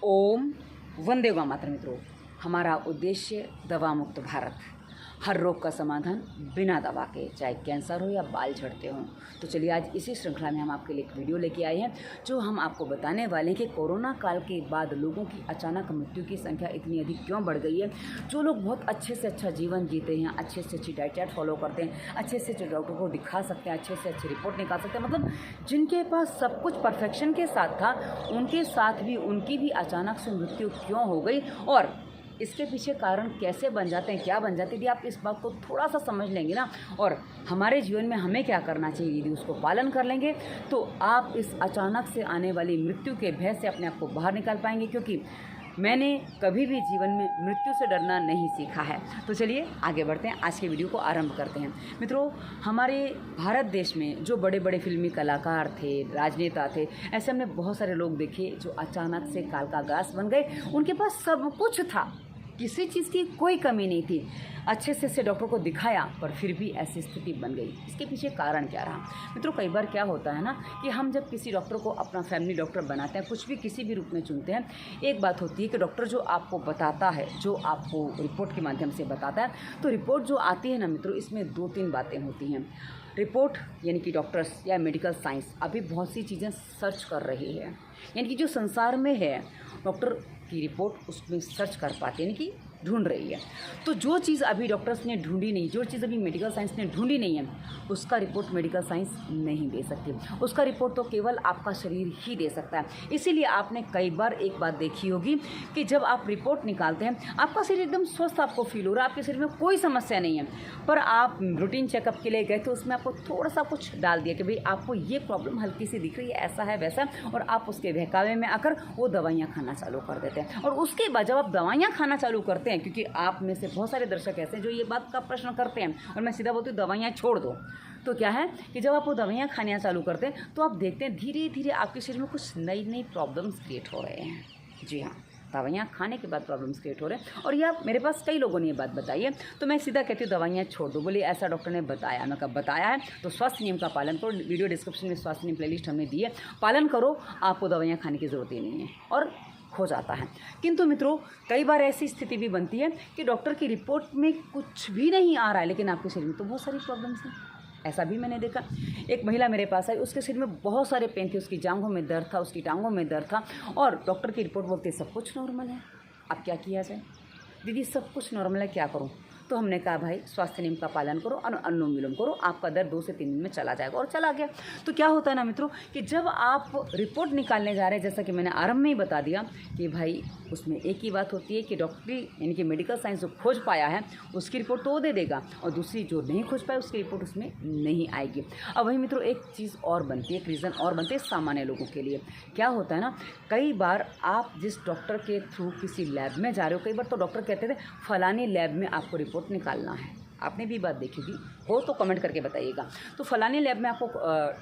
ओम वंदे मातरम। मित्रों, हमारा उद्देश्य दवा मुक्त भारत, हर रोग का समाधान बिना दवा के, चाहे कैंसर हो या बाल झड़ते हों। तो चलिए आज इसी श्रृंखला में हम आपके लिए एक वीडियो लेके आए हैं जो हम आपको बताने वाले हैं कि कोरोना काल के बाद लोगों की अचानक मृत्यु की संख्या इतनी अधिक क्यों बढ़ गई है। जो लोग बहुत अच्छे से अच्छा जीवन जीते हैं, अच्छे से अच्छी डाइट चार्ट फॉलो करते हैं, अच्छे से अच्छे डॉक्टर को दिखा सकते हैं, अच्छे से अच्छी रिपोर्ट निकाल सकते हैं, मतलब जिनके पास सब कुछ परफेक्शन के साथ था, उनके साथ भी उनकी भी अचानक से मृत्यु क्यों हो गई और इसके पीछे कारण कैसे बन जाते हैं, क्या बन जाते हैं। यदि आप इस बात को थोड़ा सा समझ लेंगे ना, और हमारे जीवन में हमें क्या करना चाहिए, यदि उसको पालन कर लेंगे तो आप इस अचानक से आने वाली मृत्यु के भय से अपने आप को बाहर निकाल पाएंगे। क्योंकि मैंने कभी भी जीवन में मृत्यु से डरना नहीं सीखा है। तो चलिए आगे बढ़ते हैं, आज के वीडियो को आरंभ करते हैं। मित्रों, हमारे भारत देश में जो बड़े बड़े फिल्मी कलाकार थे, राजनेता थे, ऐसे हमने बहुत सारे लोग देखे जो अचानक से काल का ग्रास बन गए। उनके पास सब कुछ था, किसी चीज़ की कोई कमी नहीं थी, अच्छे से डॉक्टर को दिखाया, पर फिर भी ऐसी स्थिति बन गई। इसके पीछे कारण क्या रहा? मित्रों, कई बार क्या होता है ना कि हम जब किसी डॉक्टर को अपना फैमिली डॉक्टर बनाते हैं, कुछ भी किसी भी रूप में चुनते हैं, एक बात होती है कि डॉक्टर जो आपको बताता है, जो आपको रिपोर्ट के माध्यम से बताता है, तो रिपोर्ट जो आती है ना मित्रों, इसमें 2-3 बातें होती हैं। रिपोर्ट यानी कि डॉक्टर्स या मेडिकल साइंस अभी बहुत सी चीज़ें सर्च कर रही है, यानी कि जो संसार में है डॉक्टर की रिपोर्ट उसमें सर्च कर पाते, यानी कि ढूंढ रही है। तो जो चीज़ अभी डॉक्टर्स ने ढूंढी नहीं, जो चीज़ अभी मेडिकल साइंस ने ढूंढी नहीं है, उसका रिपोर्ट मेडिकल साइंस नहीं दे सकती। उसका रिपोर्ट तो केवल आपका शरीर ही दे सकता है। इसीलिए आपने कई बार एक बात देखी होगी कि जब आप रिपोर्ट निकालते हैं, आपका शरीर एकदम स्वस्थ आपको फील हो रहा है, आपके शरीर में कोई समस्या नहीं है, पर आप रूटीन चेकअप के लिए गए तो उसमें आपको थोड़ा सा कुछ डाल दिया कि भाई आपको ये प्रॉब्लम हल्की सी दिख रही है, ऐसा है वैसा, और आप उसके बहकावे में आकर वो दवाइयाँ खाना चालू कर देते हैं। और उसके बाद जब आप दवाइयाँ खाना चालू करते हैं, क्योंकि आप में से बहुत सारे दर्शक ऐसे हैं जो ये बात का प्रश्न करते हैं, और मैं सीधा बोलती हूँ दवाइयाँ छोड़ दो। तो क्या है कि जब आप वो दवाइयाँ खाना चालू करते हैं तो आप देखते हैं धीरे धीरे आपके शरीर में कुछ नई नई प्रॉब्लम्स क्रिएट हो रहे हैं। जी हाँ, दवाइयाँ खाने के बाद प्रॉब्लम्स क्रिएट हो रहे हैं। और यह मेरे पास कई लोगों ने ये बात बताई है, तो मैं सीधा कहती हूँ दवाइयाँ छोड़ दो। बोली ऐसा डॉक्टर ने बताया, मैं कब बताया है तो स्वास्थ्य नियम का पालन करो। वीडियो डिस्क्रिप्शन में स्वास्थ्य नियम प्लेलिस्ट हमने दी है, पालन करो, आपको दवाइयाँ खाने की ज़रूरत ही नहीं है और हो जाता है। किंतु मित्रों, कई बार ऐसी स्थिति भी बनती है कि डॉक्टर की रिपोर्ट में कुछ भी नहीं आ रहा है, लेकिन आपके शरीर में तो बहुत सारी प्रॉब्लम्स हैं। ऐसा भी मैंने देखा। एक महिला मेरे पास आई, उसके शरीर में बहुत सारे पेन थे, उसकी जांघों में दर्द था, उसकी टांगों में दर्द था, और डॉक्टर की रिपोर्ट बोलते सब कुछ नॉर्मल है। अब क्या किया जाए? दीदी सब कुछ नॉर्मल है, क्या करूँ? तो हमने कहा भाई स्वास्थ्य नियम का पालन करो, अनुलोम विलोम करो, आपका दर्द 2 से 3 दिन में चला जाएगा। और चला गया। तो क्या होता है ना मित्रों कि जब आप रिपोर्ट निकालने जा रहे हैं, जैसा कि मैंने आरंभ में ही बता दिया कि भाई उसमें एक ही बात होती है कि डॉक्टरी यानी कि मेडिकल साइंस जो खोज पाया है उसकी रिपोर्ट तो वो दे देगा, और दूसरी जो नहीं खोज पाए उसकी रिपोर्ट उसमें नहीं आएगी। अब वही मित्रों एक चीज़ और बनती है, एक रीज़न और बनते हैं सामान्य लोगों के लिए। क्या होता है ना, कई बार आप जिस डॉक्टर के थ्रू किसी लैब में जा रहे हो, कई बार तो डॉक्टर कहते थे फलानी लैब में आपको रिपोर्ट निकालना है। आपने भी बात देखी थी, हो तो कमेंट करके बताइएगा। तो फलानी लैब में आपको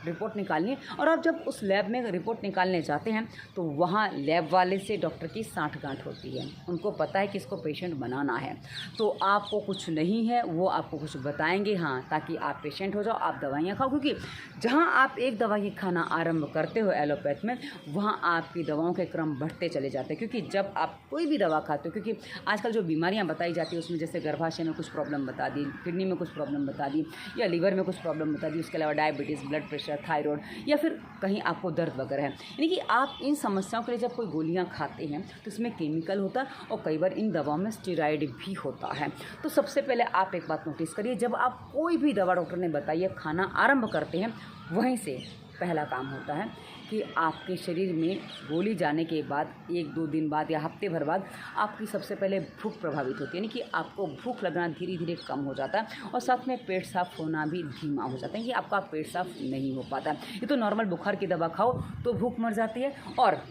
रिपोर्ट निकालनी है, और आप जब उस लैब में रिपोर्ट निकालने जाते हैं तो वहाँ लैब वाले से डॉक्टर की साठगांठ होती है। उनको पता है कि इसको पेशेंट बनाना है, तो आपको कुछ नहीं है, वो आपको कुछ बताएंगे, हाँ, ताकि आप पेशेंट हो जाओ, आप दवाइयाँ खाओ। क्योंकि जहाँ आप एक दवाई खाना आरंभ करते हो एलोपैथ में, वहाँ आपकी दवाओं के क्रम बढ़ते चले जाते हैं। क्योंकि जब आप कोई भी दवा खाते हो, क्योंकि आजकल जो बीमारियाँ बताई जाती है उसमें जैसे गर्भाशय में कुछ प्रॉब्लम बता दी, किडनी में कुछ प्रॉब्लम बता दी, या लीवर में कुछ प्रॉब्लम बता दी, उसके अलावा डायबिटीज़, ब्लड प्रेशर, थायराइड, या फिर कहीं आपको दर्द वगैरह है, यानी कि आप इन समस्याओं के लिए जब कोई गोलियां खाते हैं तो इसमें केमिकल होता है, और कई बार इन दवाओं में स्टेरॉइड भी होता है। तो सबसे पहले आप एक बात नोटिस करिए, जब आप कोई भी दवा डॉक्टर ने बताई है खाना आरंभ करते हैं, वहीं से पहला काम होता है कि आपके शरीर में गोली जाने के बाद 1-2 दिन बाद या हफ्ते भर बाद आपकी सबसे पहले भूख प्रभावित होती है, यानी कि आपको भूख लगना धीरे धीरे कम हो जाता है, और साथ में पेट साफ होना भी धीमा हो जाता है कि आपका पेट साफ नहीं हो पाता है। ये तो नॉर्मल बुखार की दवा खाओ तो भूख मर जाती है, और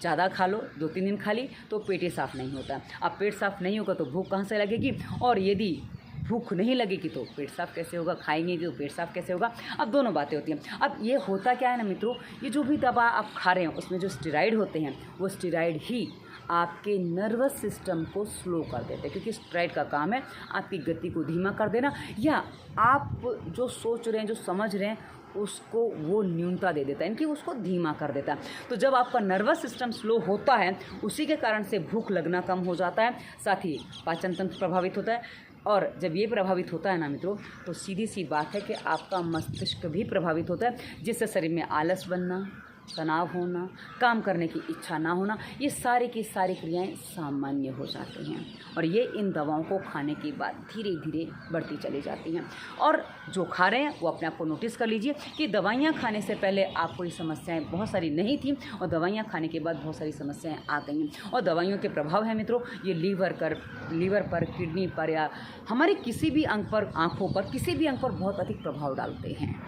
ज़्यादा खा लो, 2-3 दिन खा ली तो पेट ही साफ़ नहीं होता। अब पेट साफ़ नहीं होगा तो भूख कहाँ से लगेगी, और यदि भूख नहीं लगेगी तो पेट साफ़ कैसे होगा, खाएंगे तो पेट साफ़ कैसे होगा। अब दोनों बातें होती हैं। अब ये होता क्या है ना मित्रों, ये जो भी दवा आप खा रहे हैं उसमें जो स्टेरॉइड होते हैं, वो स्टेरॉइड ही आपके नर्वस सिस्टम को स्लो कर देते हैं, क्योंकि स्टेरॉइड का काम है आपकी गति को धीमा कर देना, या आप जो सोच रहे हैं, जो समझ रहे हैं, उसको वो न्यूनता दे देता है, इनकी उसको धीमा कर देता है। तो जब आपका नर्वस सिस्टम स्लो होता है, उसी के कारण से भूख लगना कम हो जाता है, साथ ही पाचन तंत्र प्रभावित होता है। और जब ये प्रभावित होता है ना मित्रों, तो सीधी सी बात है कि आपका मस्तिष्क भी प्रभावित होता है, जिससे शरीर में आलस बनना, तनाव होना, काम करने की इच्छा ना होना, ये सारी की सारी क्रियाएं सामान्य हो जाती हैं। और ये इन दवाओं को खाने के बाद धीरे धीरे बढ़ती चली जाती हैं। और जो खा रहे हैं वो अपने आप को नोटिस कर लीजिए कि दवाइयाँ खाने से पहले आपको ये समस्याएं बहुत सारी नहीं थी, और दवाइयाँ खाने के बाद बहुत सारी समस्याएं आ गई हैं। और दवाइयों के प्रभाव है मित्रों, ये लीवर पर, किडनी पर, या हमारे किसी भी अंग पर, आँखों पर, किसी भी अंग पर बहुत अधिक प्रभाव डालते हैं।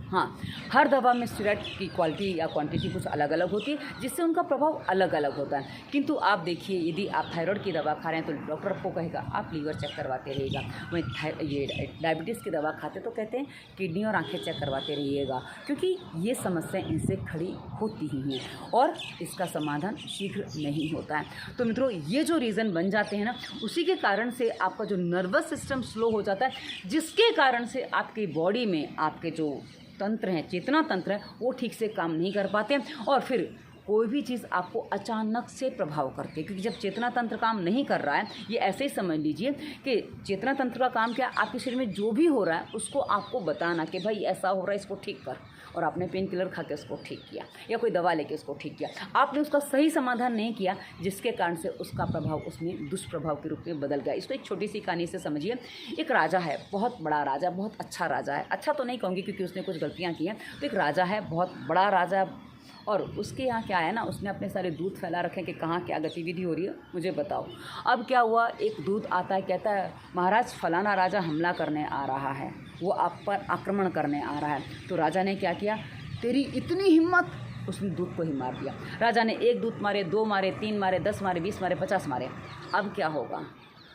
हाँ, हर दवा में स्टेरॉइड की क्वालिटी या क्वांटिटी कुछ अलग अलग होती है, जिससे उनका प्रभाव अलग अलग होता है। किंतु आप देखिए, यदि आप थायराइड की दवा खा रहे हैं तो डॉक्टर आपको कहेगा आप लीवर चेक करवाते रहिएगा। वहीं ये डायबिटीज़ की दवा खाते तो कहते हैं किडनी और आंखें चेक करवाते रहिएगा, क्योंकि ये समस्याएं इनसे खड़ी होती ही हैं और इसका समाधान शीघ्र नहीं होता है। तो मित्रों, ये जो रीज़न बन जाते हैं ना, उसी के कारण से आपका जो नर्वस सिस्टम स्लो हो जाता है, जिसके कारण से आपकी बॉडी में आपके जो तंत्र हैं, चेतना तंत्र है, वो ठीक से काम नहीं कर पाते हैं, और फिर कोई भी चीज़ आपको अचानक से प्रभाव करती है। क्योंकि जब चेतना तंत्र काम नहीं कर रहा है, ये ऐसे ही समझ लीजिए कि चेतना तंत्र का काम क्या, आपके शरीर में जो भी हो रहा है उसको आपको बताना कि भाई ऐसा हो रहा है, इसको ठीक कर। और आपने पेन किलर खा के उसको ठीक किया, या कोई दवा लेके उसको ठीक किया, आपने उसका सही समाधान नहीं किया, जिसके कारण से उसका प्रभाव उसमें दुष्प्रभाव के रूप में बदल गया। इसको एक छोटी सी कहानी से समझिए। एक राजा है, बहुत बड़ा राजा, बहुत अच्छा राजा है। अच्छा तो नहीं कहूँगी क्योंकि उसने कुछ गलतियाँ की हैं। तो एक राजा है, बहुत बड़ा राजा, और उसके यहाँ क्या है ना, उसने अपने सारे दूत फैला रखे कि कहाँ क्या गतिविधि हो रही है, मुझे बताओ। अब क्या हुआ, एक दूत आता है, कहता है महाराज फलाना राजा हमला करने आ रहा है, वो आप पर आक्रमण करने आ रहा है। तो राजा ने क्या किया, तेरी इतनी हिम्मत, उसने दूत को ही मार दिया। राजा ने 1 दूत मारे, 2 मारे, 3 मारे, 10 मारे, 20 मारे, 50 मारे। अब क्या होगा,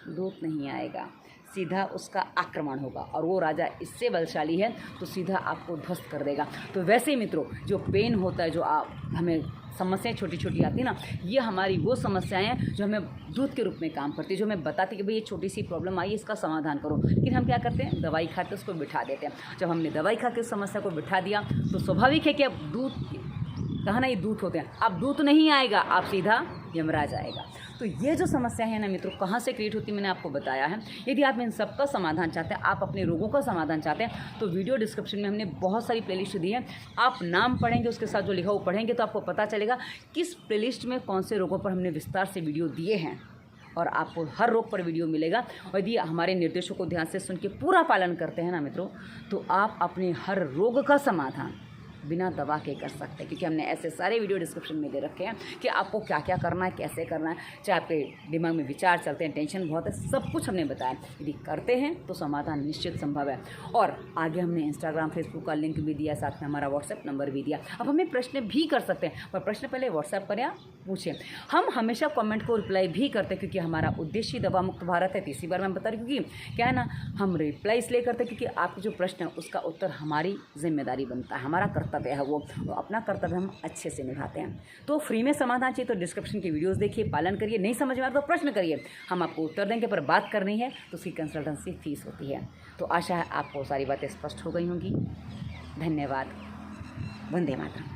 दूत नहीं आएगा, सीधा उसका आक्रमण होगा, और वो राजा इससे बलशाली है तो सीधा आपको ध्वस्त कर देगा। तो वैसे ही मित्रों, जो पेन होता है, जो हमें समस्याएं छोटी छोटी आती है ना, ये हमारी वो समस्याएं हैं जो हमें दूत के रूप में काम करती है, जो हमें बताती है कि भाई ये छोटी सी प्रॉब्लम आई, इसका समाधान करो। लेकिन हम क्या करते हैं, दवाई खाते उसको बिठा देते हैं। जब हमने दवाई खा के उस समस्या को बिठा दिया, तो स्वाभाविक है कि अब दूत, कहा ना ये दूत होते हैं, अब दूत नहीं आएगा, आप सीधा यमराज आएगा। तो ये जो समस्या है ना मित्रों, कहाँ से क्रिएट होती है, मैंने आपको बताया है। यदि आप इन सब का समाधान चाहते हैं, आप अपने रोगों का समाधान चाहते हैं, तो वीडियो डिस्क्रिप्शन में हमने बहुत सारी प्लेलिस्ट दी है। आप नाम पढ़ेंगे, उसके साथ जो लिखा वो पढ़ेंगे, तो आपको पता चलेगा किस प्लेलिस्ट में कौन से रोगों पर हमने विस्तार से वीडियो दिए हैं, और आपको हर रोग पर वीडियो मिलेगा। और यदि हमारे निर्देशों को ध्यान से सुन के पूरा पालन करते हैं ना मित्रों, तो आप अपने हर रोग का समाधान बिना दवा के कर सकते हैं। क्योंकि हमने ऐसे सारे वीडियो डिस्क्रिप्शन में दे रखे हैं कि आपको क्या क्या करना है, कैसे करना है, चाहे आपके दिमाग में विचार चलते हैं, टेंशन बहुत है, सब कुछ हमने बताया। यदि करते हैं तो समाधान निश्चित संभव है। और आगे हमने इंस्टाग्राम, फेसबुक का लिंक भी दिया, साथ में हमारा व्हाट्सएप नंबर भी दिया। अब हमें प्रश्न भी कर सकते हैं, पर प्रश्न पहले व्हाट्सएप पर या पूछें। हम हमेशा कमेंट को रिप्लाई भी करते हैं, क्योंकि हमारा उद्देश्य दवा मुक्त भारत है। तीसरी बार मैं बता रही हूँ, क्योंकि क्या है ना, हम रिप्लाई इसलिए करते हैं क्योंकि आपके जो प्रश्न है उसका उत्तर हमारी जिम्मेदारी बनता है, हमारा कर्तव्य है वो, तो अपना कर्तव्य हम अच्छे से निभाते हैं। तो फ्री में समाधान चाहिए तो डिस्क्रिप्शन की वीडियोस देखिए, पालन करिए। नहीं समझ में आ तो प्रश्न करिए, हम आपको उत्तर देंगे। पर बात करनी है तो उसकी कंसल्टेंसी फीस होती है। तो आशा है आपको सारी बातें स्पष्ट हो गई होंगी। धन्यवाद। वंदे मातरम।